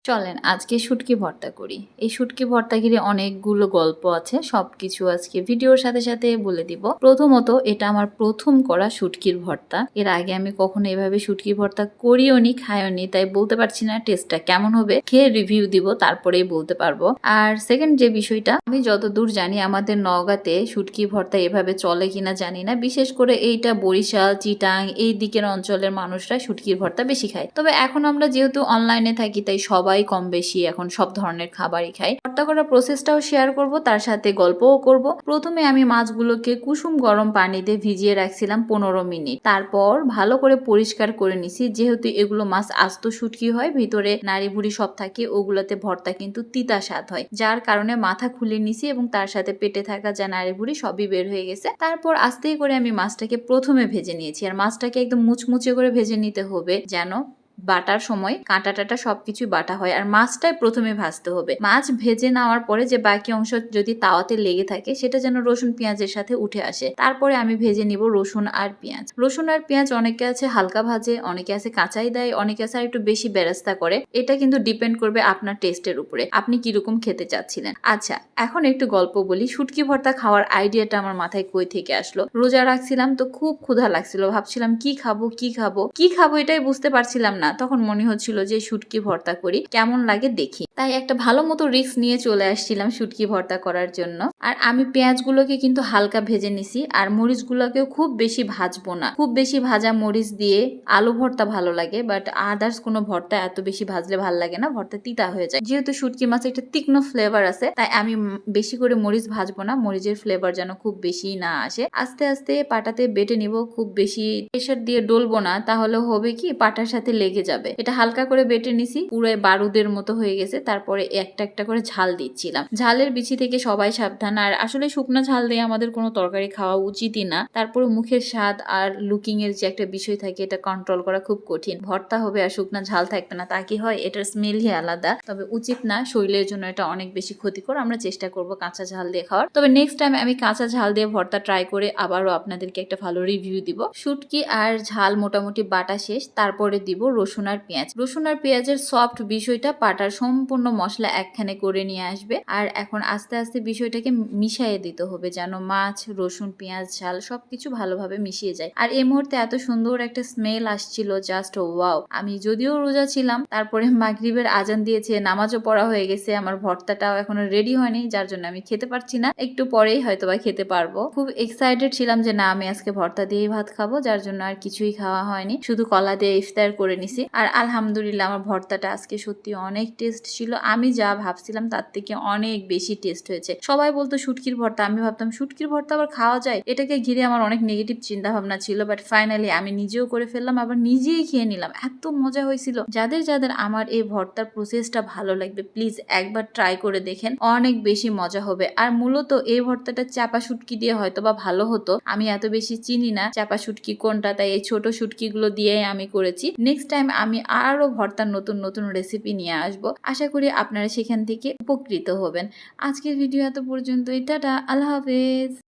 চলেন আজকে শুটকি ভর্তা করি। এই শুটকি ভর্তা ঘিরে অনেকগুলো গল্প আছে, সবকিছু আজকে ভিডিওর সাথে সাথে বলে দিব। প্রথমত, এটা আমার প্রথম করা শুটকির ভর্তা। এর আগে আমি কখনো এভাবে শুটকি ভর্তা করিও নি, খাইও নি, তাই বলতে পারছি না টেস্টটা কেমন হবে। খেয়ে রিভিউ দিব, তারপরেই বলতে পারবো। আর সেকেন্ড যে বিষয়টা, আমি যতদূর জানি আমাদের নওগাঁতে শুটকি ভর্তা এভাবে চলে কিনা জানি না। বিশেষ করে এইটা বরিশাল, চিটাং এই দিকের অঞ্চলের মানুষরা শুটকির ভর্তা বেশি খায়। তবে এখন আমরা যেহেতু অনলাইনে থাকি, তাই সবাই কম বেশি এখন সব ধরনের খাবারই খাই। ভর্তা করার প্রসেসটাও শেয়ার করব, তার সাথে গল্পও করব। প্রথমে আমি মাছগুলোকে কুসুম গরম পানিতে ভিজিয়ে রাখছিলাম 15 মিনিট। তারপর ভালো করে পরিষ্কার করে নিছি। যেহেতু এগুলো মাছ আস্ত শুটকি হয়, ভিতরে নাড়ি ভুড়ি সব থাকে, ওগুলোতে ভর্তা কিন্তু তিতা স্বাদ হয়, যার কারণে মাথা খুলে নিছি এবং তার সাথে পেটে থাকা যা নাড়ি ভুড়ি সবই বের হয়ে গেছে। তারপর আস্তে করে আমি মাছটাকে প্রথমে ভেজে নিয়েছি। আর মাছটাকে একদম মুচমুচে করে ভেজে নিতে হবে, যেন বাটার সময় কাঁটা টাটা সবকিছু বাটা হয়। আর মাছটাই প্রথমে ভাজতে হবে। মাছ ভেজে নেওয়ার পরে যে বাকি অংশ যদি তাওয়াতে লেগে থাকে, সেটা যেন রসুন পেঁয়াজের সাথে উঠে আসে। তারপরে আমি ভেজে নিব রসুন আর পেঁয়াজ। রসুন আর পেঁয়াজ অনেকে আছে হালকা ভাজে, অনেকে আছে কাঁচাই দেয়, অনেকে আছে আর একটু বেশি বেরেস্তা করে। এটা কিন্তু ডিপেন্ড করবে আপনার টেস্টের উপরে, আপনি কিরকম খেতে চাচ্ছিলেন। আচ্ছা, এখন একটু গল্প বলি। শুটকি ভর্তা খাওয়ার আইডিয়াটা আমার মাথায় কই থেকে আসলো। রোজা রাখছিলাম তো খুব ক্ষুধা লাগছিল, ভাবছিলাম কি খাবো কি খাবো কি খাবো, এটাই বুঝতে পারছিলাম না। তখন মনে হচ্ছিল যে শুটকি ভর্তা করি, কেমন লাগে দেখি। তাই একটা ভালো মতো রিস্ক নিয়ে চলে আসছিলাম শুটকি ভর্তা করার জন্য। আর আমি পেঁয়াজগুলোকে কিন্তু হালকা ভেজে নিছি, আর মরিচগুলোকেও খুব বেশি ভাজবো না। খুব বেশি ভাজা মরিচ দিয়ে আলু ভর্তা ভালো লাগে, বাট আদার্স কোনো ভর্তা এত বেশি ভাজলে ভালো লাগে না, ভর্তা তিতা হয়ে যায়। যেহেতু শুটকি মাছে একটা তীক্ষ্ণ ফ্লেভার আছে, তাই আমি বেশি করে মরিচ ভাজবো না, মরিচের ফ্লেভার যেন খুব বেশি না আসে। আস্তে আস্তে পাটাতে বেটে নিব, খুব বেশি প্রেসার দিয়ে ডলবো না, তাহলে হবে কি পাটার সাথে লেগে যাবে। এটা হালকা করে বেটে নিছি, পুরো বারুদের মতো হয়ে গেছে। তারপরে একটা একটা করে ঝাল দিচ্ছিলাম। ঝালের বিচি থেকে সবাই সাবধান। আর আসলে শুকনা ঝাল দিয়ে আমাদের কোনো তরকারি খাওয়া উচিতই না। তারপরে মুখের স্বাদ আর লুকিং এর যে একটা বিষয় থাকে, এটা কন্ট্রোল করা খুব কঠিন। ভর্তা হবে আর শুকনা ঝাল থাকবে না, তা কি হয়? এটার স্মেলই আলাদা। তবে উচিত না, শরীরের জন্য এটা অনেক বেশি ক্ষতিকর। আমরা চেষ্টা করব কাঁচা ঝাল দিয়ে খাওয়ার। তবে নেক্সট টাইম আমি কাঁচা ঝাল দিয়ে ভর্তা ট্রাই করে আবারও আপনাদেরকে একটা ভালো রিভিউ দিব। শুটকি আর ঝাল মোটামুটি বাটা শেষ, তারপরে দিব রসুন আর পেঁয়াজ। রসুন আর পেঁয়াজের সফট বিষয়টা পাটার সম্পূর্ণ মশলা একখানে করে নিয়ে আসবে। আর এখন আস্তে আস্তে বিষয়টাকে মিশিয়ে দিতে হবে, যেন মাছ, রসুন, পেঁয়াজ, ঝাল সবকিছু ভালোভাবে মিশিয়ে যায়। আর এই মুহূর্তে এত সুন্দর একটা স্মেল আসছিল, জাস্ট ওয়াও। আমি যদিও রোজা ছিলাম, তারপরে মাগরিবের আজান দিয়েছে, নামাজও পড়া হয়ে গেছে, আমার ভর্তাটাও এখনো রেডি হয়নি, যার জন্য আমি খেতে পারছি না। একটু পরেই হয়তোবা খেতে পারবো। খুব এক্সাইটেড ছিলাম যে না, আমি আজকে ভর্তা দিয়েই ভাত খাবো, যার জন্য আর কিছুই খাওয়া হয়নি, শুধু কলা দিয়ে ইফতার করে নিছি। আর আলহামদুলিল্লাহ, আমার ভর্তাটা আজকে সত্যি অনেক টেস্ট ছিল। আমি যা ভাবছিলাম তার থেকে অনেক বেশি টেস্ট হয়েছে। সবাই বলতো শুটকির ভর্তা, আমি ভাবতাম শুটকির ভর্তা আবার খাওয়া যায়, এটাকে ঘিরে আমার অনেক নেগেটিভ চিন্তা ভাবনা ছিল। বাট ফাইনালি আমি নিজেও করে ফেললাম, আবার নিজেই খেয়ে নিলাম। এত মজা হয়েছিল। যাদের যাদের আমার এই ভর্তার প্রসেসটা ভালো লাগবে, প্লিজ একবার ট্রাই করে দেখেন, অনেক বেশি মজা হবে। আর মূলত এই ভর্তাটা চাপা শুটকি দিয়ে হয়তো বা ভালো হতো, আমি এত বেশি চিনি না চাপা শুটকি কোনটা, তাই এই ছোট শুটকি গুলো দিয়ে আমি করেছি। নেক্সট টাইম আমি আরো ভর্তার নতুন নতুন রেসিপি নিয়ে আসবো। আশা করি আপনারা সেখান থেকে উপকৃত হবেন। আজকের ভিডিও এত পর্যন্তই। টাটা, আল্লাহ হাফেজ।